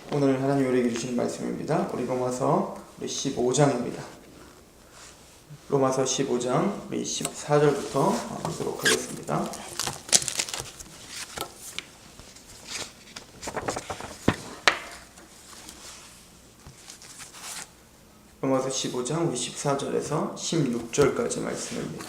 오늘 하나님 우리에게 주시는 말씀입니다. 우리 로마서 15장입니다. 로마서 15장 우리 14절부터 보도록 하겠습니다. 로마서 15장 우리 14절에서 16절까지 말씀입니다.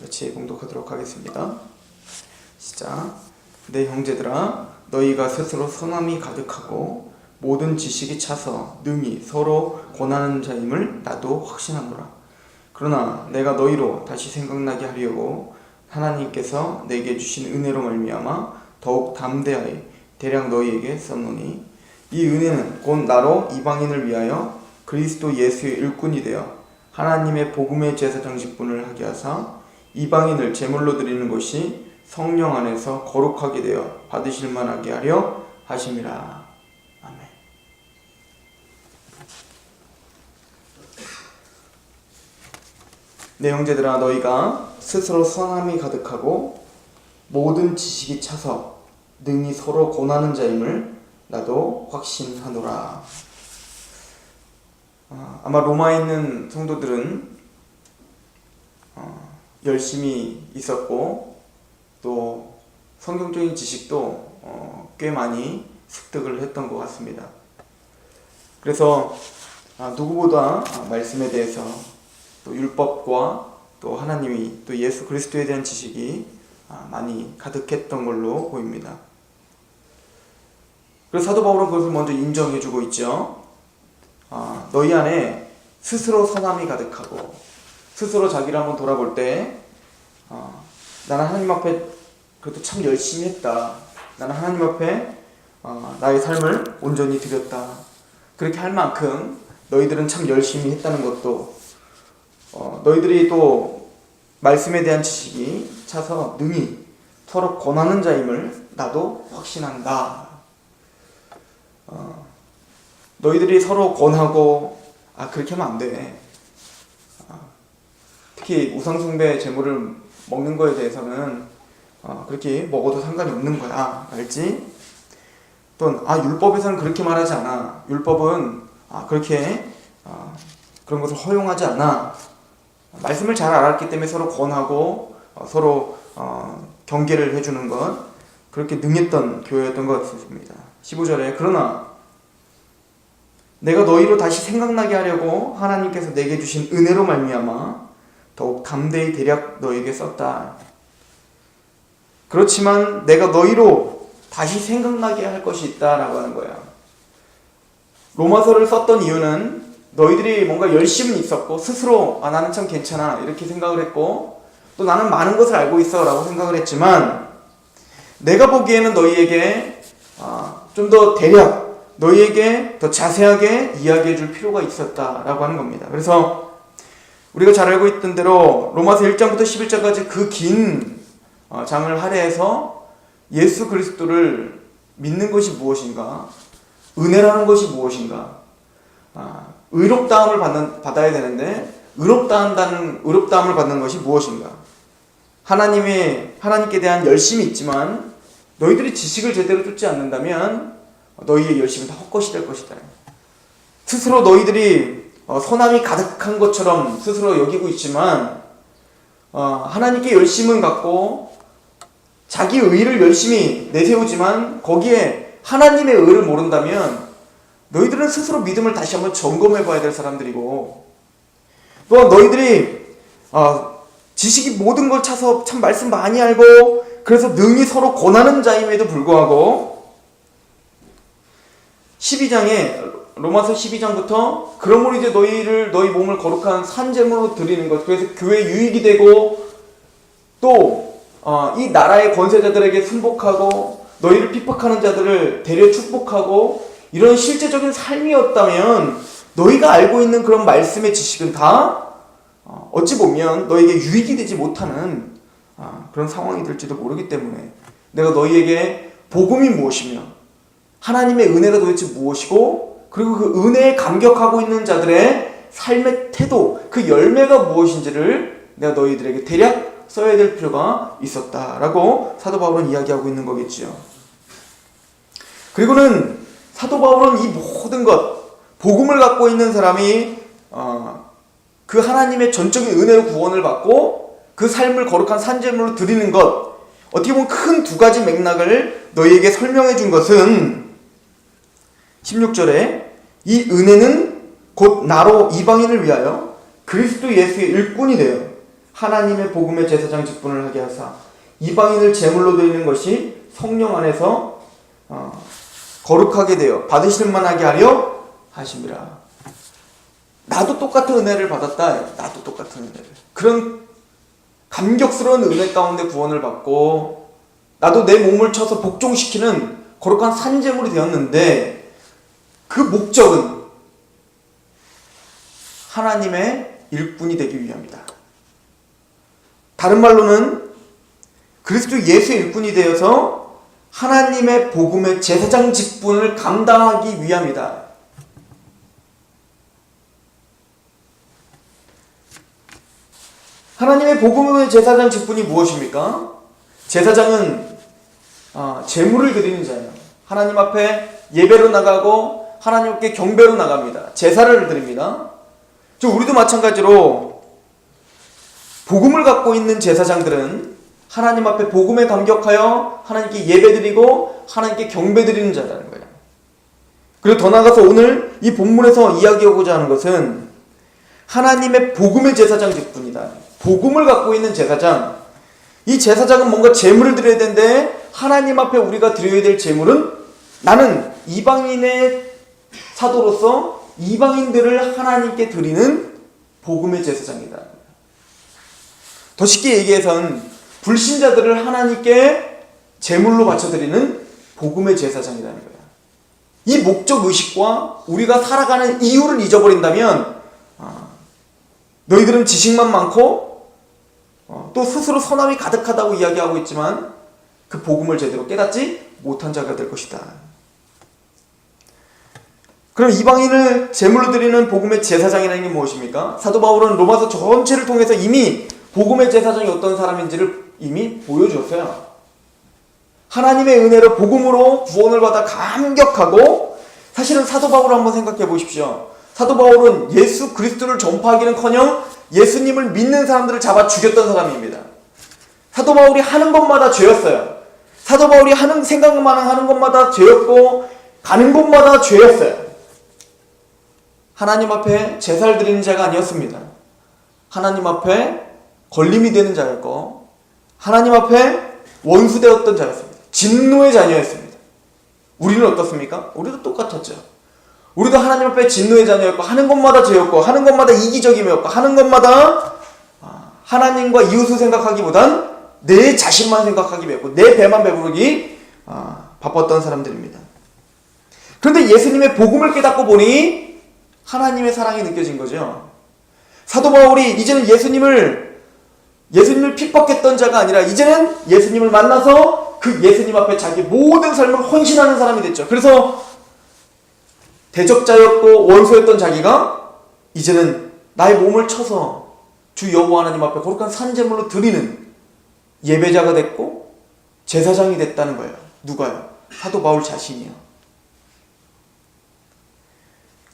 같이 봉독하도록 하겠습니다. 시작. 내 형제들아, 너희가 스스로 선함이 가득하고 모든 지식이 차서 능히 서로 권하는 자임을 나도 확신하노라. 그러나 내가 너희로 다시 생각나게 하려고 하나님께서 내게 주신 은혜로 말미암아 더욱 담대하여 대략 너희에게 썼노니, 이 은혜는 곧 나로 이방인을 위하여 그리스도 예수의 일꾼이 되어 하나님의 복음의 제사장직분을 하게 하사 이방인을 제물로 드리는 것이 성령 안에서 거룩하게 되어 받으실 만하게 하려 하심이라. 아멘. 내 형제들아, 너희가 스스로 선함이 가득하고 모든 지식이 차서 능히 서로 권하는 자임을 나도 확신하노라. 아마 로마에 있는 성도들은 열심히 있었고 또 성경적인 지식도 꽤 많이 습득을 했던 것 같습니다. 그래서 누구보다 말씀에 대해서 또 율법과 또 하나님이 또 예수 그리스도에 대한 지식이 많이 가득했던 걸로 보입니다. 그래서 사도 바울은 그것을 먼저 인정해주고 있죠. 너희 안에 스스로 선함이 가득하고 스스로 자기를 한번 돌아볼 때 나는 하나님 앞에 그래도 참 열심히 했다. 나는 하나님 앞에 나의 삶을 온전히 드렸다. 그렇게 할 만큼 너희들은 참 열심히 했다는 것도, 너희들이 또 말씀에 대한 지식이 차서 능히 서로 권하는 자임을 나도 확신한다. 너희들이 서로 권하고 그렇게 하면 안 돼. 특히 우상숭배 제물을 먹는 거에 대해서는 그렇게 먹어도 상관이 없는 거야. 알지? 또는 율법에서는 그렇게 말하지 않아. 율법은 그렇게 그런 것을 허용하지 않아. 말씀을 잘 알았기 때문에 서로 권하고 서로 경계를 해주는 것, 그렇게 능했던 교회였던 것 같습니다. 15절에 그러나 내가 너희로 다시 생각나게 하려고 하나님께서 내게 주신 은혜로 말미암아 더욱 담대히 대략 너에게 썼다. 그렇지만 내가 너희로 다시 생각나게 할 것이 있다라고 하는 거야. 로마서를 썼던 이유는 너희들이 뭔가 열심은 있었고 스스로 나는 참 괜찮아 이렇게 생각을 했고 또 나는 많은 것을 알고 있어 라고 생각을 했지만, 내가 보기에는 너희에게 좀 더 대략 너희에게 더 자세하게 이야기해 줄 필요가 있었다라고 하는 겁니다. 그래서 우리가 잘 알고 있던 대로 로마서 1장부터 11장까지 그 긴 장을 할애해서 예수 그리스도를 믿는 것이 무엇인가, 은혜라는 것이 무엇인가, 의롭다함을 받아야 되는데 의롭다함을 받는 것이 무엇인가, 하나님께 대한 열심이 있지만 너희들이 지식을 제대로 쫓지 않는다면 너희의 열심은 다 헛것이 될 것이다. 스스로 너희들이 선함이 가득한 것처럼 스스로 여기고 있지만 하나님께 열심은 갖고 자기 의를 열심히 내세우지만 거기에 하나님의 의를 모른다면 너희들은 스스로 믿음을 다시 한번 점검해 봐야 될 사람들이고, 또한 너희들이 지식이 모든 걸 차서 참 말씀 많이 알고 그래서 능히 서로 권하는 자임에도 불구하고 12장에 로마서 12장부터 그러므로 이제 너희 몸을 거룩한 산제물로 드리는 것, 그래서 교회 유익이 되고 또 이 나라의 권세자들에게 순복하고 너희를 핍박하는 자들을 대려 축복하고 이런 실제적인 삶이었다면 너희가 알고 있는 그런 말씀의 지식은 다 어찌 보면 너에게 유익이 되지 못하는 그런 상황이 될지도 모르기 때문에 내가 너희에게 복음이 무엇이며 하나님의 은혜가 도대체 무엇이고 그리고 그 은혜에 감격하고 있는 자들의 삶의 태도, 그 열매가 무엇인지를 내가 너희들에게 대략 써야 될 필요가 있었다라고 사도 바울은 이야기하고 있는 거겠지요. 그리고는 사도 바울은 이 모든 것, 복음을 갖고 있는 사람이 그 하나님의 전적인 은혜로 구원을 받고 그 삶을 거룩한 산제물로 드리는 것, 어떻게 보면 큰 두 가지 맥락을 너희에게 설명해 준 것은 16절에 이 은혜는 곧 나로 이방인을 위하여 그리스도 예수의 일꾼이 되어 하나님의 복음의 제사장 직분을 하게 하사 이방인을 제물로 드리는 것이 성령 안에서 거룩하게 되어 받으실 만하게 하려 하심이라. 나도 똑같은 은혜를 받았다. 나도 똑같은 은혜를. 그런 감격스러운 은혜 가운데 구원을 받고 나도 내 몸을 쳐서 복종시키는 거룩한 산제물이 되었는데 그 목적은 하나님의 일꾼이 되기 위함이다. 다른 말로는 그리스도 예수의 일꾼이 되어서 하나님의 복음의 제사장 직분을 감당하기 위함이다. 하나님의 복음의 제사장 직분이 무엇입니까? 제사장은 제물을 드리는 자예요. 하나님 앞에 예배로 나가고 하나님께 경배로 나갑니다. 제사를 드립니다. 우리도 마찬가지로 복음을 갖고 있는 제사장들은 하나님 앞에 복음에 감격하여 하나님께 예배드리고 하나님께 경배드리는 자라는 거예요. 그리고 더 나아가서 오늘 이 본문에서 이야기하고자 하는 것은 하나님의 복음의 제사장 직분이다. 복음을 갖고 있는 제사장, 이 제사장은 뭔가 제물을 드려야 되는데 하나님 앞에 우리가 드려야 될 제물은 나는 이방인의 사도로서 이방인들을 하나님께 드리는 복음의 제사장이다. 더 쉽게 얘기해서는 불신자들을 하나님께 제물로 바쳐드리는 복음의 제사장이라는 거야. 이 목적 의식과 우리가 살아가는 이유를 잊어버린다면 너희들은 지식만 많고 또 스스로 선함이 가득하다고 이야기하고 있지만 그 복음을 제대로 깨닫지 못한 자가 될 것이다. 그럼 이방인을 제물로 드리는 복음의 제사장이라는 게 무엇입니까? 사도 바울은 로마서 전체를 통해서 이미 복음의 제사장이 어떤 사람인지를 이미 보여주었어요. 하나님의 은혜로 복음으로 구원을 받아 감격하고, 사실은 사도 바울을 한번 생각해 보십시오. 사도 바울은 예수 그리스도를 전파하기는커녕 예수님을 믿는 사람들을 잡아 죽였던 사람입니다. 사도 바울이 하는 것마다 죄였어요. 사도 바울이 생각만 하는 것마다 죄였고 가는 곳마다 죄였어요. 하나님 앞에 제사를 드리는 자가 아니었습니다. 하나님 앞에 걸림이 되는 자였고 하나님 앞에 원수되었던 자였습니다. 진노의 자녀였습니다. 우리는 어떻습니까? 우리도 똑같았죠. 우리도 하나님 앞에 진노의 자녀였고 하는 것마다 죄였고 하는 것마다 이기적임이었고 하는 것마다 하나님과 이웃을 생각하기보단 내 자신만 생각하기 배웠고 내 배만 배부르기 바빴던 사람들입니다. 그런데 예수님의 복음을 깨닫고 보니 하나님의 사랑이 느껴진 거죠. 사도 바울이 이제는 예수님을 핍박했던 자가 아니라 이제는 예수님을 만나서 그 예수님 앞에 자기 모든 삶을 헌신하는 사람이 됐죠. 그래서 대적자였고 원수였던 자기가 이제는 나의 몸을 쳐서 주 여호와 하나님 앞에 거룩한 산제물로 드리는 예배자가 됐고 제사장이 됐다는 거예요. 누가요? 사도 바울 자신이요.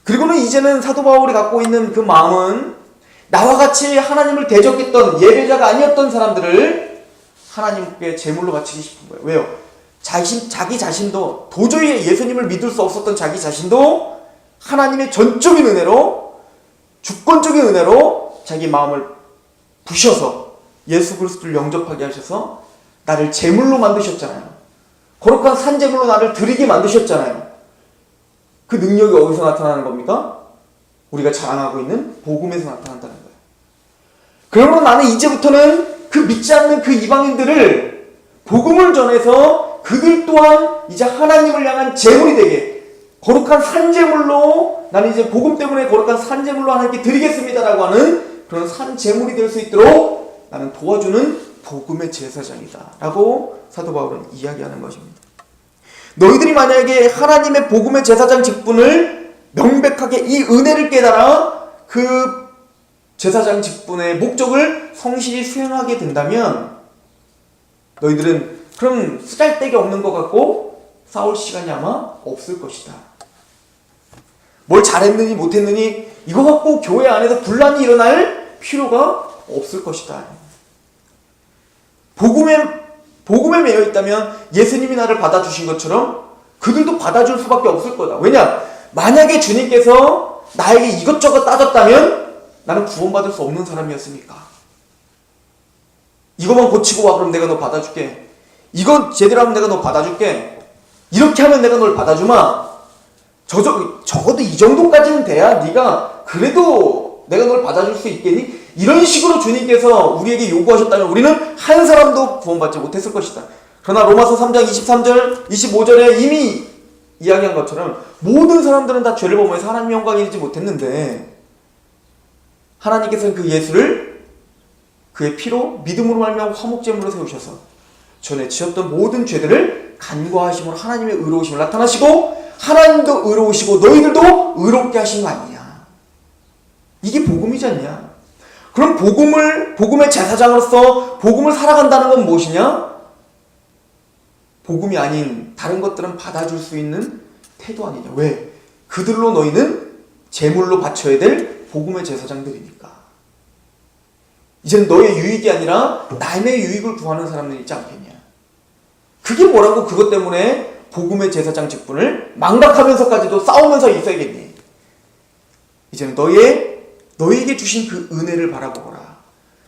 그리고는 이제는 사도 바울이 갖고 있는 그 마음은 나와 같이 하나님을 대적했던 예배자가 아니었던 사람들을 하나님께 제물로 바치기 싶은 거예요. 왜요? 자기 자신도 도저히 예수님을 믿을 수 없었던 자기 자신도 하나님의 전적인 은혜로, 주권적인 은혜로 자기 마음을 부셔서 예수 그리스도를 영접하게 하셔서 나를 제물로 만드셨잖아요. 거룩한 산제물로 나를 드리게 만드셨잖아요. 그 능력이 어디서 나타나는 겁니까? 우리가 자랑하고 있는 복음에서 나타난다는 거예요. 그러므로 나는 이제부터는 그 믿지 않는 그 이방인들을 복음을 전해서 그들 또한 이제 하나님을 향한 제물이 되게, 거룩한 산제물로, 나는 이제 복음 때문에 거룩한 산제물로 하나님께 드리겠습니다라고 하는 그런 산제물이 될 수 있도록 나는 도와주는 복음의 제사장이다 라고 사도 바울은 이야기하는 것입니다. 너희들이 만약에 하나님의 복음의 제사장 직분을 명백하게 이 은혜를 깨달아 그 제사장 직분의 목적을 성실히 수행하게 된다면 너희들은 그럼 쓰잘데기 없는 것 같고 싸울 시간이 아마 없을 것이다. 뭘 잘했느니 못했느니 이거 갖고 교회 안에서 분란이 일어날 필요가 없을 것이다. 복음에 매여 있다면 예수님이 나를 받아주신 것처럼 그들도 받아줄 수밖에 없을 거다. 왜냐? 만약에 주님께서 나에게 이것저것 따졌다면 나는 구원받을 수 없는 사람이었으니까. 이것만 고치고 와, 그럼 내가 너 받아줄게. 이건 제대로 하면 내가 너 받아줄게. 이렇게 하면 내가 널 받아주마. 적어도 이 정도까지는 돼야 네가 그래도 내가 널 받아줄 수 있겠니? 이런 식으로 주님께서 우리에게 요구하셨다면 우리는 한 사람도 구원받지 못했을 것이다. 그러나 로마서 3장 23절 25절에 이미 이야기한 것처럼 모든 사람들은 다 죄를 범해서 하나님 영광을 이루지 못했는데 하나님께서는 그 예수를 그의 피로 믿음으로 말미암아 화목제물로 세우셔서 전에 지었던 모든 죄들을 간과하심으로 하나님의 의로우심을 나타나시고 하나님도 의로우시고 너희들도 의롭게 하신 거 아니냐. 이게 복음이지 않냐. 그럼 복음의 제사장으로서 복음을 살아간다는 건 무엇이냐? 복음이 아닌 다른 것들은 받아줄 수 있는 태도 아니냐. 왜? 그들로 너희는 제물로 바쳐야 될 복음의 제사장들이니까. 이제는 너의 유익이 아니라 남의 유익을 구하는 사람들이 있지 않겠냐. 그게 뭐라고 그것 때문에 복음의 제사장 직분을 망각하면서까지도 싸우면서 있어야겠니. 이제는 너에게 주신 그 은혜를 바라보거라.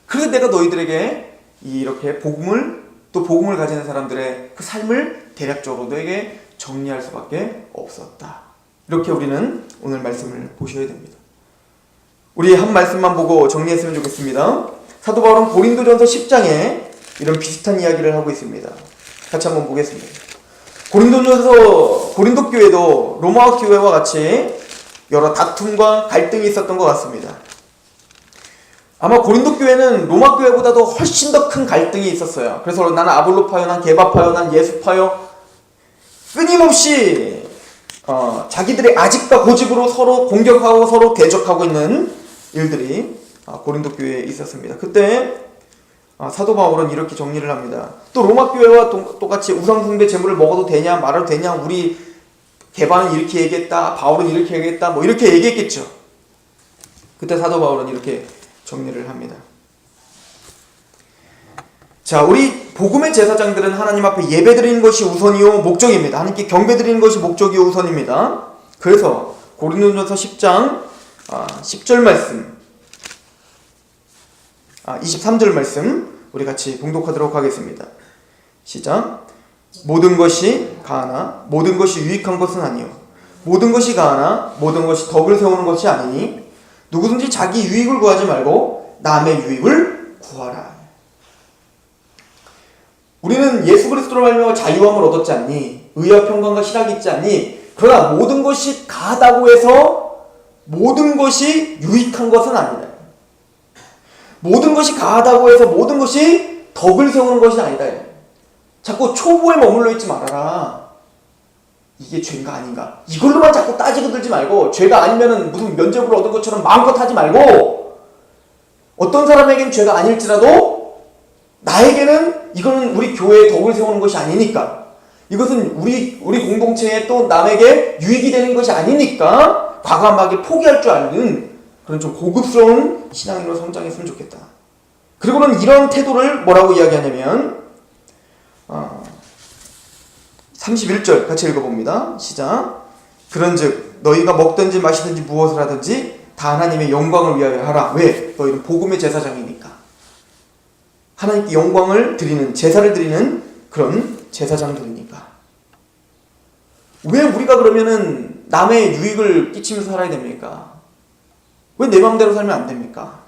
그래서 내가 너희들에게 이렇게 복음을 가지는 사람들의 그 삶을 대략적으로 너에게 정리할 수밖에 없었다. 이렇게 우리는 오늘 말씀을 보셔야 됩니다. 우리 한 말씀만 보고 정리했으면 좋겠습니다. 사도 바울은 고린도전서 10장에 이런 비슷한 이야기를 하고 있습니다. 같이 한번 보겠습니다. 고린도 교회도 로마 교회와 같이 여러 다툼과 갈등이 있었던 것 같습니다. 아마 고린도 교회는 로마 교회보다도 훨씬 더 큰 갈등이 있었어요. 그래서 나는 아볼로파요, 난 게바파요, 난 예수파요, 끊임없이 자기들의 아집과 고집으로 서로 공격하고 서로 대적하고 있는 일들이 고린도 교회에 있었습니다. 그때 사도 바울은 이렇게 정리를 합니다. 또 로마 교회와 똑같이 우상숭배 제물을 먹어도 되냐 말아도 되냐, 우리 게바는 이렇게 얘기했다, 바울은 이렇게 얘기했다, 뭐 이렇게 얘기했겠죠. 그때 사도 바울은 이렇게 정리를 합니다. 자, 우리 복음의 제사장들은 하나님 앞에 예배드리는 것이 우선이요 목적입니다. 하나님께 경배드리는 것이 목적이요 우선입니다. 그래서 고린도전서 10장 10절 말씀, 23절 말씀 우리 같이 봉독하도록 하겠습니다. 시작. 모든 것이 가하나 모든 것이 유익한 것은 아니요 모든 것이 가하나 모든 것이 덕을 세우는 것이 아니니 누구든지 자기 유익을 구하지 말고 남의 유익을 구하라. 우리는 예수 그리스도로 말미암아 자유함을 얻었지 않니? 의와 평강과 희락이 있지 않니? 그러나 모든 것이 가하다고 해서 모든 것이 유익한 것은 아니다. 모든 것이 가하다고 해서 모든 것이 덕을 세우는 것이 아니다. 자꾸 초보에 머물러 있지 말아라. 이게 죄인가 아닌가, 이걸로만 자꾸 따지고 들지 말고, 죄가 아니면은 무슨 면죄부를 얻은 것처럼 마음껏 하지 말고, 어떤 사람에겐 죄가 아닐지라도 나에게는 이거는 우리 교회에 덕을 세우는 것이 아니니까, 이것은 우리 공동체에 또 남에게 유익이 되는 것이 아니니까 과감하게 포기할 줄 아는 그런 좀 고급스러운 신앙인으로 성장했으면 좋겠다. 그리고는 이런 태도를 뭐라고 이야기하냐면 31절 같이 읽어봅니다. 시작. 그런즉 너희가 먹든지 마시든지 무엇을 하든지 다 하나님의 영광을 위하여 하라. 왜? 너희는 복음의 제사장이니까. 하나님께 영광을 드리는, 제사를 드리는 그런 제사장들이니까. 왜 우리가 그러면은 남의 유익을 끼치면서 살아야 됩니까? 왜 내 마음대로 살면 안 됩니까?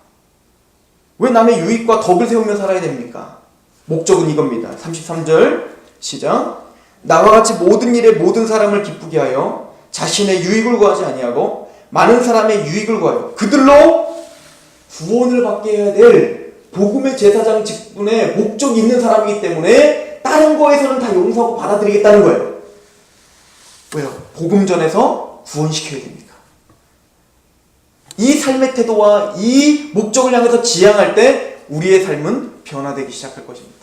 왜 남의 유익과 덕을 세우며 살아야 됩니까? 목적은 이겁니다. 33절 시작. 나와 같이 모든 일에 모든 사람을 기쁘게 하여 자신의 유익을 구하지 아니하고 많은 사람의 유익을 구하여 그들로 구원을 받게 해야 될 복음의 제사장 직분에 목적이 있는 사람이기 때문에 다른 거에서는 다 용서하고 받아들이겠다는 거예요. 왜요? 복음 전에서 구원시켜야 됩니까? 이 삶의 태도와 이 목적을 향해서 지향할 때 우리의 삶은 변화되기 시작할 것입니다.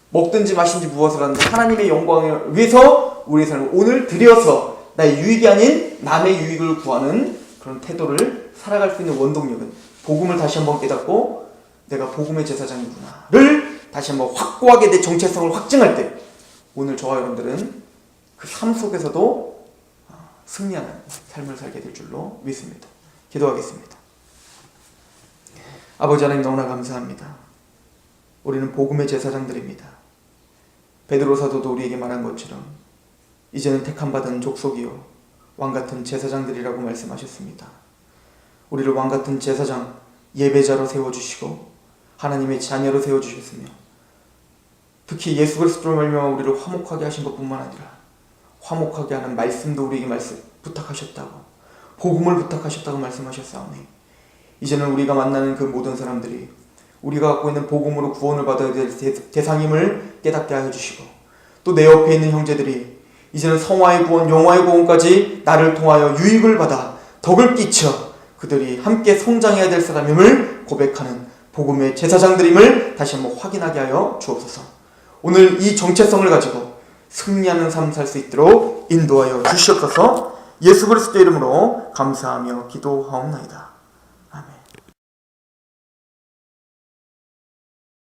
먹든지 마신지 무엇을 하든지 하나님의 영광을 위해서 우리의 삶을 오늘 들여서 나의 유익이 아닌 남의 유익을 구하는 그런 태도를 살아갈 수 있는 원동력은 복음을 다시 한번 깨닫고 내가 복음의 제사장이구나를 다시 한번 확고하게 내 정체성을 확증할 때 오늘 저와 여러분들은 그 삶 속에서도 승리하는 삶을 살게 될 줄로 믿습니다. 기도하겠습니다. 아버지 하나님 너무나 감사합니다. 우리는 복음의 제사장들입니다. 베드로 사도도 우리에게 말한 것처럼 이제는 택함받은 족속이요 왕같은 제사장들이라고 말씀하셨습니다. 우리를 왕같은 제사장, 예배자로 세워주시고 하나님의 자녀로 세워주셨으며 특히 예수 그리스도로 말미암아 우리를 화목하게 하신 것뿐만 아니라 화목하게 하는 말씀도 우리에게 부탁하셨다고, 복음을 부탁하셨다고 말씀하셨사오니 이제는 우리가 만나는 그 모든 사람들이 우리가 갖고 있는 복음으로 구원을 받아야 될 대상임을 깨닫게 하여 주시고 또 내 옆에 있는 형제들이 이제는 성화의 구원, 영화의 구원까지 나를 통하여 유익을 받아 덕을 끼쳐 그들이 함께 성장해야 될 사람임을 고백하는 복음의 제사장들임을 다시 한번 확인하게 하여 주옵소서. 오늘 이 정체성을 가지고 승리하는 삶 살 수 있도록 인도하여 주시옵소서. 예수 그리스도의 이름으로 감사하며 기도하옵나이다.